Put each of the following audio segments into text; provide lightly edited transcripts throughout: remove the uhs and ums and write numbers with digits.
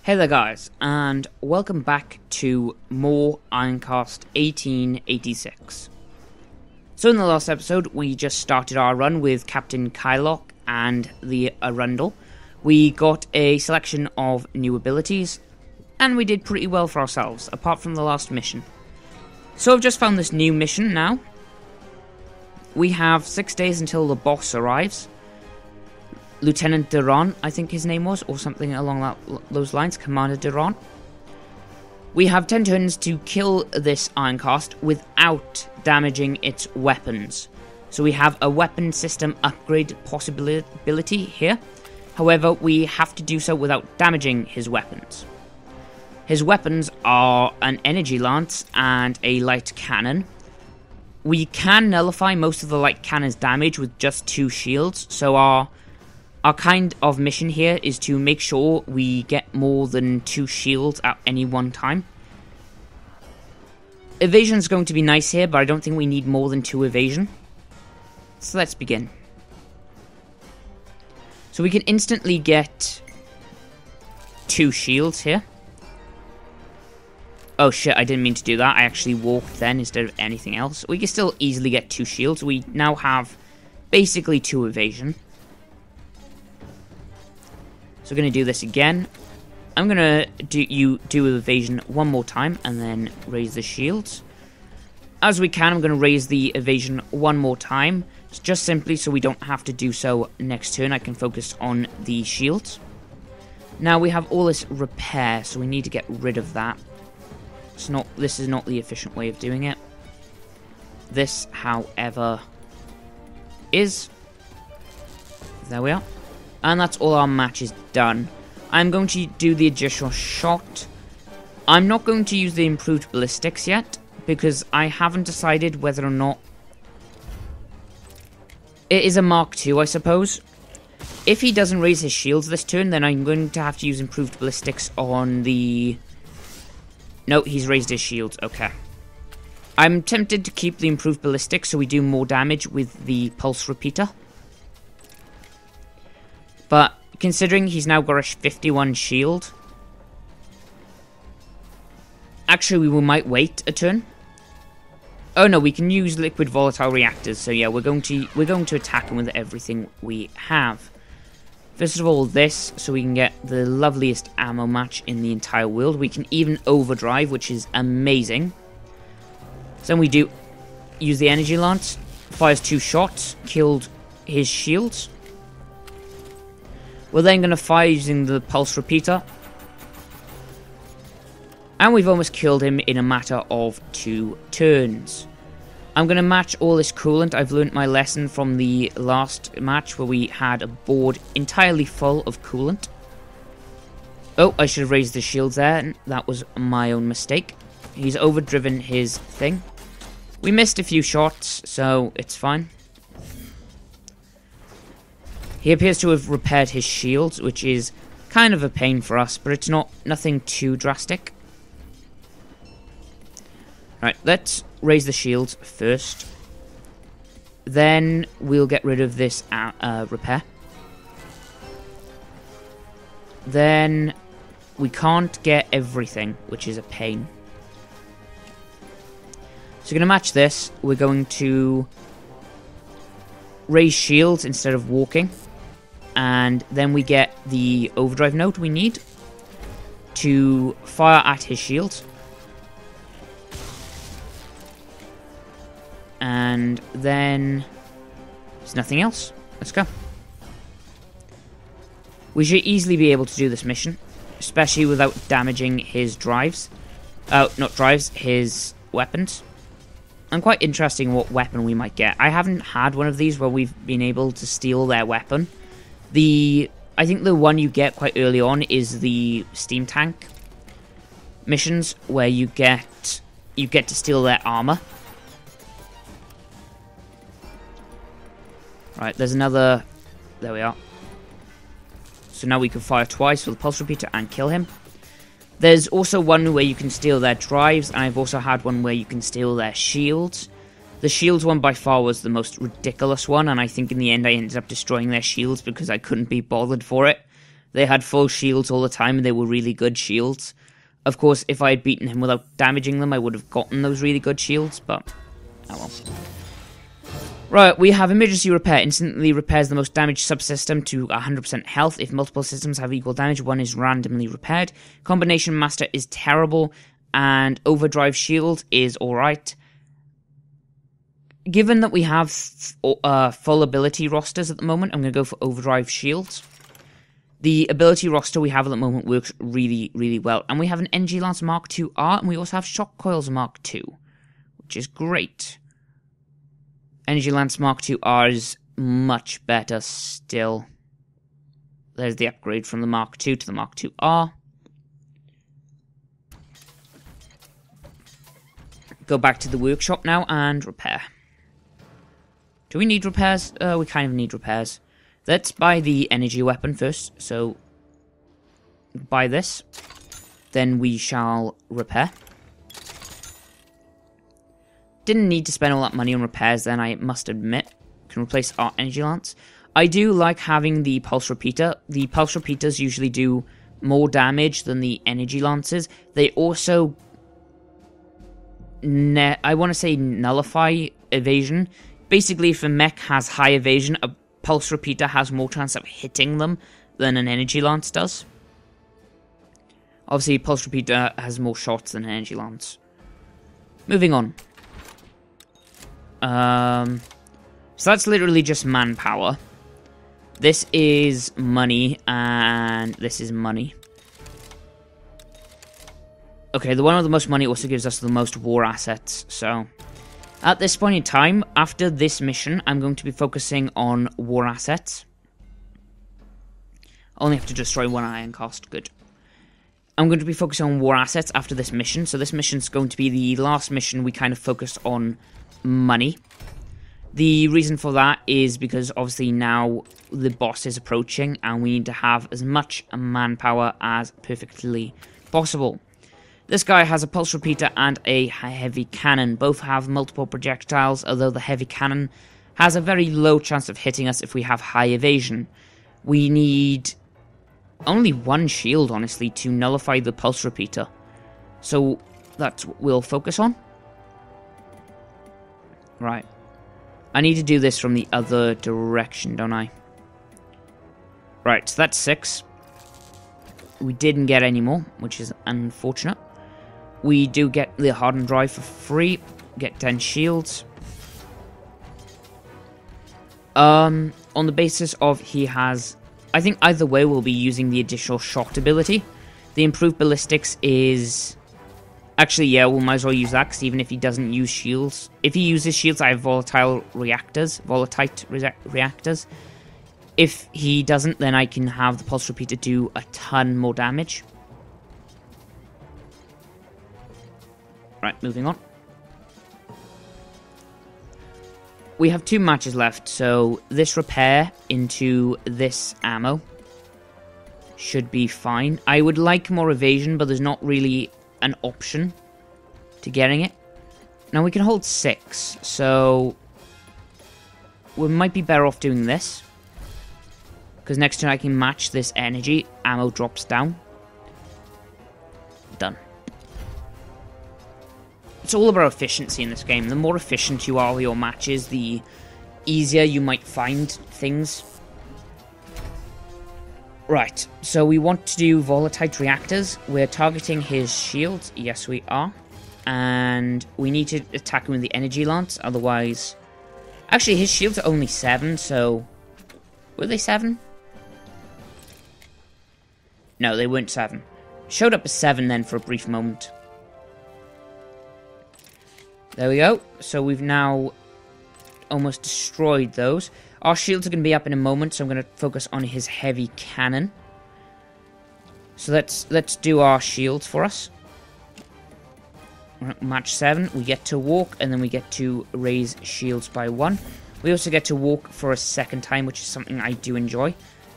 Hey there guys, and welcome back to more Ironcast 1886. So in the last episode, we just started our run with Captain Kylock and the Arundel. We got a selection of new abilities, and we did pretty well for ourselves, apart from the last mission. So I've just found this new mission now. We have 6 days until the boss arrives. Lieutenant Duran, I think his name was, or something along those lines, Commander Duran. We have 10 turns to kill this Ironcast without damaging its weapons. So we have a weapon system upgrade possibility here. However, we have to do so without damaging his weapons. His weapons are an energy lance and a light cannon. We can nullify most of the light cannon's damage with just 2 shields, so our kind of mission here is to make sure we get more than 2 shields at any one time. Evasion's going to be nice here, but I don't think we need more than 2 evasion. So let's begin. So we can instantly get 2 shields here. Oh shit, I didn't mean to do that. I actually walked then instead of anything else. We can still easily get 2 shields. We now have basically 2 evasion. So we're going to do this again. I'm going to do evasion one more time and then raise the shields. As we can, I'm going to raise the evasion one more time. Just simply so we don't have to do so next turn. I can focus on the shields. Now we have all this repair, so we need to get rid of that. This is not the efficient way of doing it. This, however, is... There we are. And that's all our matches done. I'm going to do the additional shot. I'm not going to use the improved ballistics yet, because I haven't decided whether or not... It is a Mark II, I suppose. If he doesn't raise his shields this turn, then I'm going to have to use improved ballistics on the... No, he's raised his shields, okay. I'm tempted to keep the improved ballistics so we do more damage with the pulse repeater. But considering he's now got a 51 shield, actually we might wait a turn. Oh no, we can use liquid volatile reactors. So yeah, we're going to attack him with everything we have. First of all, this, so we can get the loveliest ammo match in the entire world. We can even overdrive, which is amazing. So then we do use the energy lance, fires 2 shots, killed his shields. We're then going to fire using the pulse repeater. And we've almost killed him in a matter of 2 turns. I'm going to match all this coolant. I've learnt my lesson from the last match where we had a board entirely full of coolant. Oh, I should have raised the shields there. That was my own mistake. He's overdriven his thing. We missed a few shots, so it's fine. He appears to have repaired his shields, which is kind of a pain for us, but it's nothing too drastic. Right, let's raise the shields first. Then we'll get rid of this repair. Then we can't get everything, which is a pain. So we're going to match this. We're going to raise shields instead of walking. And then we get the overdrive node we need to fire at his shields. And then there's nothing else. Let's go. We should easily be able to do this mission, especially without damaging his drives. Oh, not drives, his weapons. I'm quite interested in what weapon we might get. I haven't had one of these where we've been able to steal their weapon. I think the one you get quite early on is the steam tank missions, where you get to steal their armor. Right, there's another. There we are. So now we can fire twice with the pulse repeater and kill him. There's also one where you can steal their drives, and I've also had one where you can steal their shields. The shields one by far was the most ridiculous one, and I think in the end I ended up destroying their shields because I couldn't be bothered for it. They had full shields all the time, and they were really good shields. Of course, if I had beaten him without damaging them, I would have gotten those really good shields, but oh well. Right, we have Emergency Repair. Instantly repairs the most damaged subsystem to 100% health. If multiple systems have equal damage, one is randomly repaired. Combination Master is terrible, and Overdrive Shield is alright. Given that we have full ability rosters at the moment, I'm going to go for Overdrive Shields. The ability roster we have at the moment works really, really well. And we have an Energy Lance Mark II-R, and we also have Shock Coils Mark II, which is great. Energy Lance Mark II-R is much better still. There's the upgrade from the Mark II to the Mark II-R. Go back to the workshop now and repair. Do we need repairs? We kind of need repairs. Let's buy the energy weapon first. So, buy this. Then we shall repair. Didn't need to spend all that money on repairs then, I must admit. Can replace our energy lance. I do like having the pulse repeater. The pulse repeaters usually do more damage than the energy lances. They also, I want to say, nullify evasion. Basically, if a mech has high evasion, a pulse repeater has more chance of hitting them than an energy lance does. Obviously, pulse repeater has more shots than an energy lance. Moving on. So that's literally just manpower. This is money, and this is money. Okay, the one with the most money also gives us the most war assets, so... At this point in time, after this mission, I'm going to be focusing on war assets. Only have to destroy one Ironcast, good. I'm going to be focusing on war assets after this mission, so this mission's going to be the last mission we kind of focused on money. The reason for that is because obviously now the boss is approaching and we need to have as much manpower as perfectly possible. This guy has a pulse repeater and a heavy cannon. Both have multiple projectiles, although the heavy cannon has a very low chance of hitting us if we have high evasion. We need only one shield, honestly, to nullify the pulse repeater. So that's what we'll focus on. Right. I need to do this from the other direction, don't I? Right, so that's 6. We didn't get any more, which is unfortunate. We do get the hardened drive for free. Get 10 shields. On the basis of he has... I think either way we'll be using the additional shot ability. The improved ballistics is... Actually, yeah, we might as well use that, because even if he doesn't use shields... If he uses shields, I have volatile reactors. Volatile reactors. If he doesn't, then I can have the pulse repeater do a ton more damage. Right, moving on. We have 2 matches left, so this repair into this ammo should be fine. I would like more evasion, but there's not really an option to getting it. Now we can hold 6, so we might be better off doing this. Because next turn I can match this energy, ammo drops down. Done. It's all about efficiency in this game. The more efficient you are with your matches, the easier you might find things. Right, so we want to do volatile reactors. We're targeting his shields. Yes, we are. And we need to attack him with the energy lance, otherwise... Actually, his shields are only 7, so... Were they 7? No, they weren't 7. Showed up as 7 then for a brief moment. There we go. So we've now almost destroyed those. Our shields are going to be up in a moment, so I'm going to focus on his heavy cannon. So let's do our shields for us. Match 7, we get to walk, and then we get to raise shields by 1. We also get to walk for a second time, which is something I do enjoy.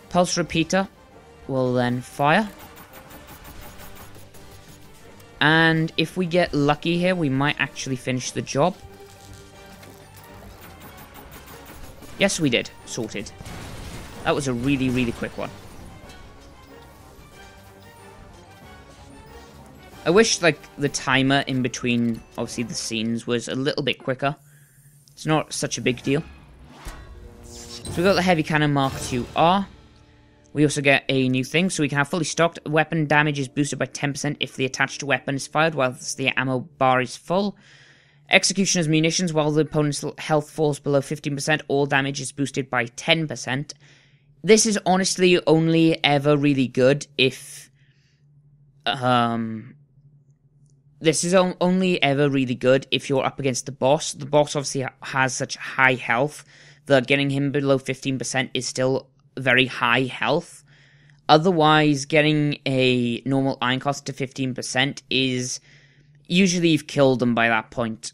Pulse repeater will then fire. And if we get lucky here, we might actually finish the job. Yes, we did. Sorted. That was a really, really quick one. I wish, like, the timer in between, obviously, the scenes was a little bit quicker. It's not such a big deal. So we got the Heavy Cannon Mark II-R. We also get a new thing, so we can have fully stocked. Weapon damage is boosted by 10% if the attached weapon is fired whilst the ammo bar is full. Executioner's munitions, while the opponent's health falls below 15%, all damage is boosted by 10%. This is honestly only ever really good if... This is only ever really good if you're up against the boss. The boss obviously has such high health that getting him below 15% is still very high health. Otherwise, getting a normal Ironcast to 15% is... Usually you've killed them by that point.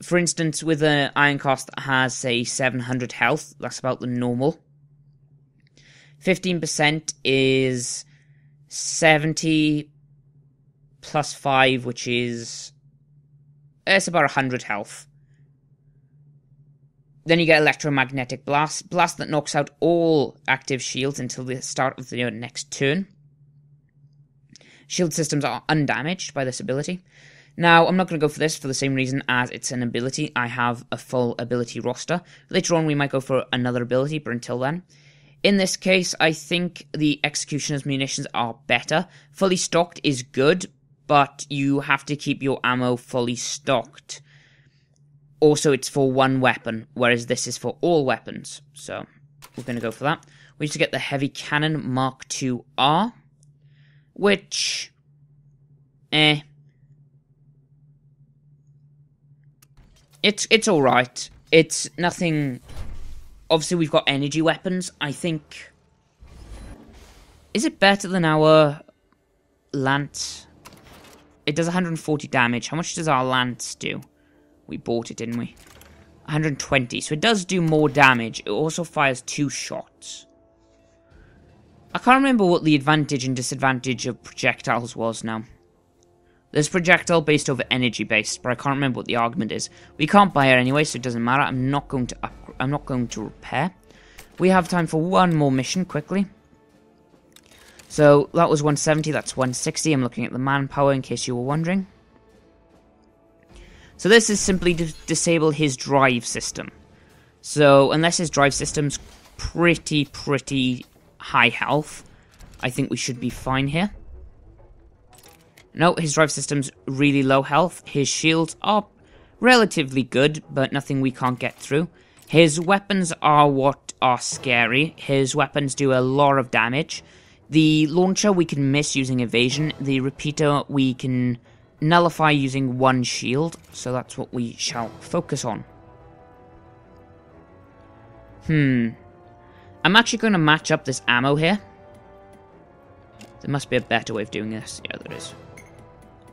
For instance, with an Ironcast that has, say, 700 health, that's about the normal. 15% is 70... plus 5, which is... It's about 100 health. Then you get Electromagnetic Blast. Blast that knocks out all active shields until the start of the next turn. Shield systems are undamaged by this ability. Now, I'm not going to go for this for the same reason as it's an ability. I have a full ability roster. Later on, we might go for another ability, but until then... In this case, I think the Executioner's munitions are better. Fully stocked is good, but you have to keep your ammo fully stocked. Also, it's for one weapon, whereas this is for all weapons. So, we're going to go for that. We need to get the Heavy Cannon Mark II-R, which... It's alright. It's nothing... Obviously, we've got energy weapons. I think... Is it better than our lance? It does 140 damage. How much does our lance do? We bought it, didn't we? 120. So it does do more damage. It also fires 2 shots. I can't remember what the advantage and disadvantage of projectiles was now. There's projectile based over energy based, but I can't remember what the argument is. We can't buy it anyway, so it doesn't matter. I'm not going to repair. We have time for one more mission quickly. So that was 170, that's 160. I'm looking at the manpower in case you were wondering. So this is simply to disable his drive system. So unless his drive system's pretty high health, I think we should be fine here. No, his drive system's really low health. His shields are relatively good, but nothing we can't get through. His weapons are what are scary. His weapons do a lot of damage. The launcher we can miss using evasion. The repeater we can nullify using one shield. So that's what we shall focus on. I'm actually going to match up this ammo here. There must be a better way of doing this. Yeah, there is.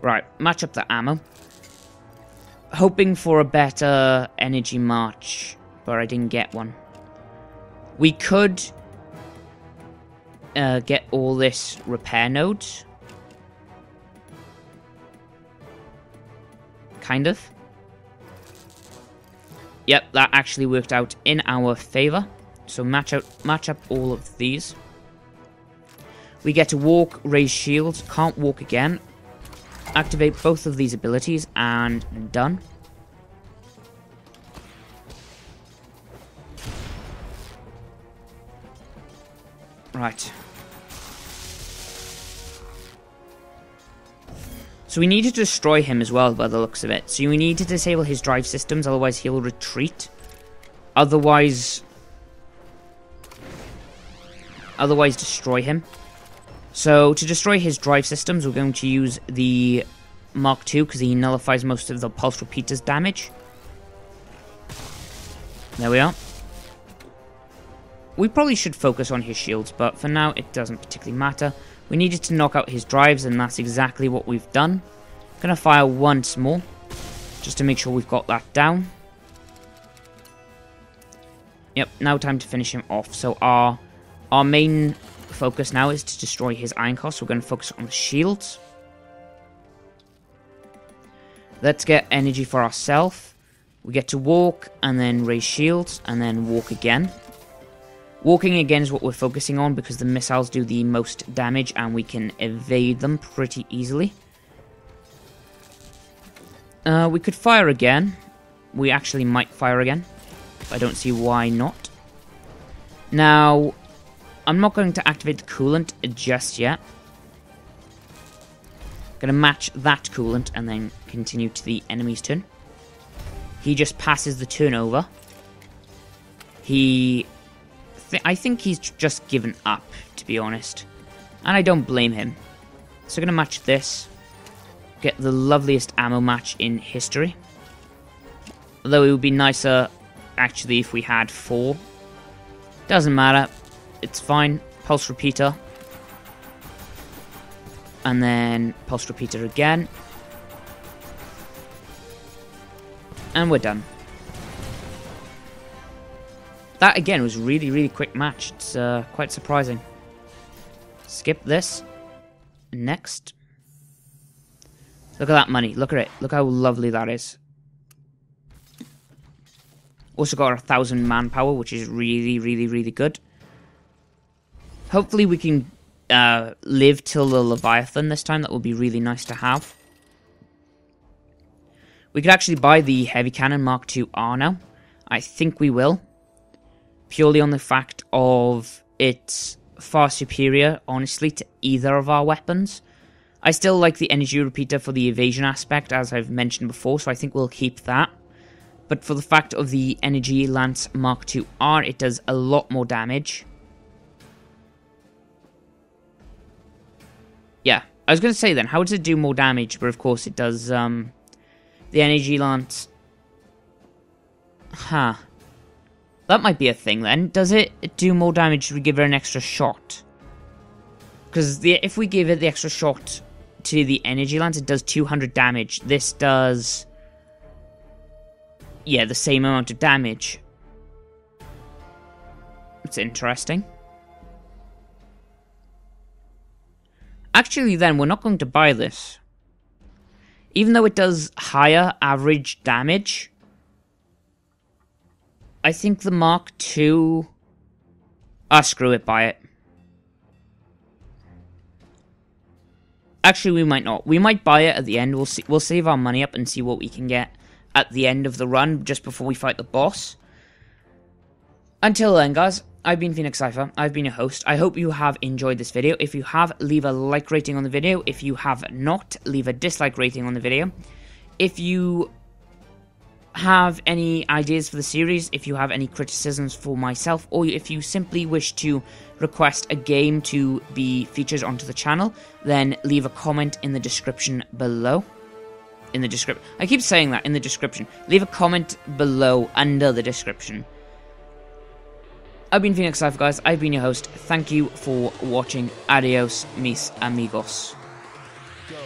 Right, match up the ammo. Hoping for a better energy march, but I didn't get one. We could get all this repair nodes. Kind of. Yep, that actually worked out in our favor. So match up all of these. We get to walk, raise shields, can't walk again. Activate both of these abilities, and done. Right. So we need to destroy him as well, by the looks of it. So we need to disable his drive systems, otherwise he'll retreat. Otherwise destroy him. So, to destroy his drive systems, we're going to use the Mark II, because he nullifies most of the pulse repeater's damage. There we are. We probably should focus on his shields, but for now, it doesn't particularly matter. We needed to knock out his drives, and that's exactly what we've done. Gonna fire once more, just to make sure we've got that down. Yep, now time to finish him off. So, our main focus now is to destroy his Ironcast. We're going to focus on the shields. Let's get energy for ourselves. We get to walk, and then raise shields, and then walk again. Walking again is what we're focusing on, because the missiles do the most damage, and we can evade them pretty easily. We could fire again. We actually might fire again. I don't see why not. Now, I'm not going to activate the coolant just yet. Gonna match that coolant and then continue to the enemy's turn. He just passes the turn over. I think he's just given up, to be honest. And I don't blame him. So gonna match this. Get the loveliest ammo match in history. Although it would be nicer, actually, if we had 4. Doesn't matter. It's fine. Pulse repeater. And then pulse repeater again. And we're done. That, again, was really, really quick match. It's quite surprising. Skip this. Next. Look at that money. Look at it. Look how lovely that is. Also got 1,000 manpower, which is really, really, really good. Hopefully we can live till the Leviathan this time. That would be really nice to have. We could actually buy the Heavy Cannon Mark II-R now. I think we will. Purely on the fact of it's far superior, honestly, to either of our weapons. I still like the energy repeater for the evasion aspect, as I've mentioned before, so I think we'll keep that. But for the fact of the Energy Lance Mark II-R, it does a lot more damage. Yeah, I was going to say then, how does it do more damage? But of course it does, the Energy Lance... Huh. That might be a thing then. Does it do more damage if we give it an extra shot? Because if we give it the extra shot to the Energy Lance, it does 200 damage. This does... yeah, the same amount of damage. It's interesting. Actually then, we're not going to buy this. Even though it does higher average damage... I think the Mark II... ah, screw it, buy it. Actually, we might not. We might buy it at the end. We'll save our money up and see what we can get at the end of the run, just before we fight the boss. Until then, guys, I've been Phoenix Cypher. I've been your host. I hope you have enjoyed this video. If you have, leave a like rating on the video. If you have not, leave a dislike rating on the video. If you have any ideas for the series, if you have any criticisms for myself, or if you simply wish to request a game to be featured onto the channel, then leave a comment in the description below. In the description. I keep saying that, in the description. Leave a comment below, under the description. I've been Phoenix Cypher, guys. I've been your host. Thank you for watching. Adios, mis amigos. Go.